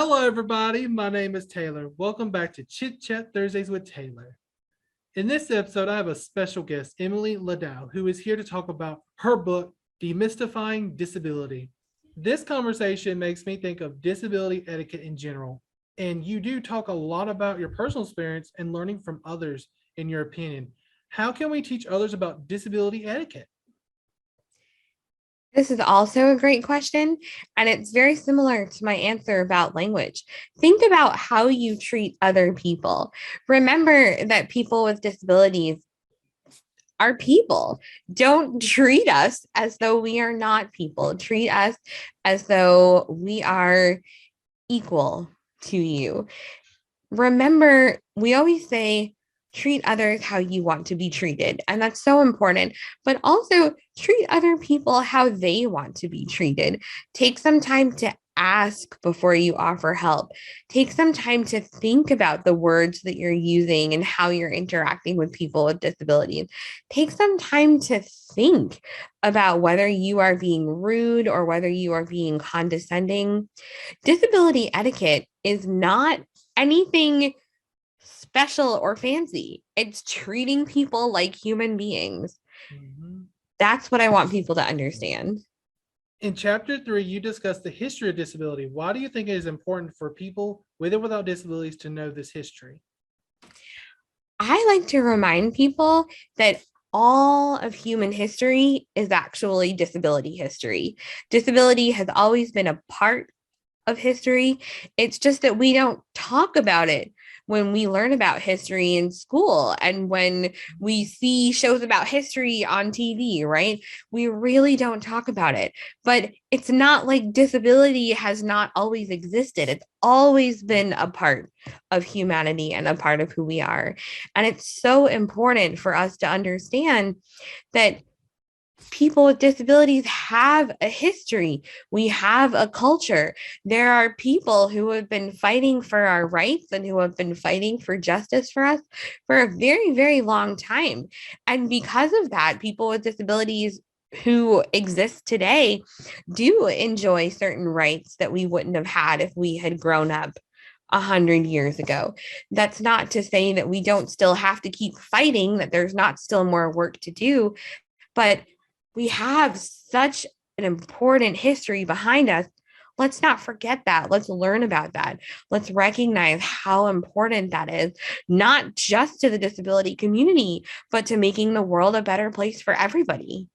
Hello, everybody. My name is Taylor. Welcome back to Chit Chat Thursdays with Taylor. In this episode, I have a special guest, Emily Ladau, who is here to talk about her book, Demystifying Disability. This conversation makes me think of disability etiquette in general. And you do talk a lot about your personal experience and learning from others, in your opinion. How can we teach others about disability etiquette? This is also a great question, and it's very similar to my answer about language. Think about how you treat other people. Remember that people with disabilities are people. Don't treat us as though we are not people. Treat us as though we are equal to you. Remember, we always say, treat others how you want to be treated. And that's so important. But also treat other people how they want to be treated. Take some time to ask before you offer help. Take some time to think about the words that you're using and how you're interacting with people with disabilities. Take some time to think about whether you are being rude or whether you are being condescending. Disability etiquette is not anything special or fancy. It's treating people like human beings. Mhm. That's what I want people to understand. In chapter 3, you discuss the history of disability. Why do you think it is important for people with or without disabilities to know this history? I like to remind people that all of human history is actually disability history. Disability has always been a part of history. It's just that we don't talk about it when we learn about history in school and when we see shows about history on TV, right? We really don't talk about it. But it's not like disability has not always existed. It's always been a part of humanity and a part of who we are. And it's so important for us to understand that people with disabilities have a history. We have a culture. There are people who have been fighting for our rights and who have been fighting for justice for us for a very, very long time. And because of that, people with disabilities who exist today do enjoy certain rights that we wouldn't have had if we had grown up 100 years ago. That's not to say that we don't still have to keep fighting, that there's not still more work to do, but we have such an important history behind us. Let's not forget that. Let's learn about that. Let's recognize how important that is, not just to the disability community, but to making the world a better place for everybody.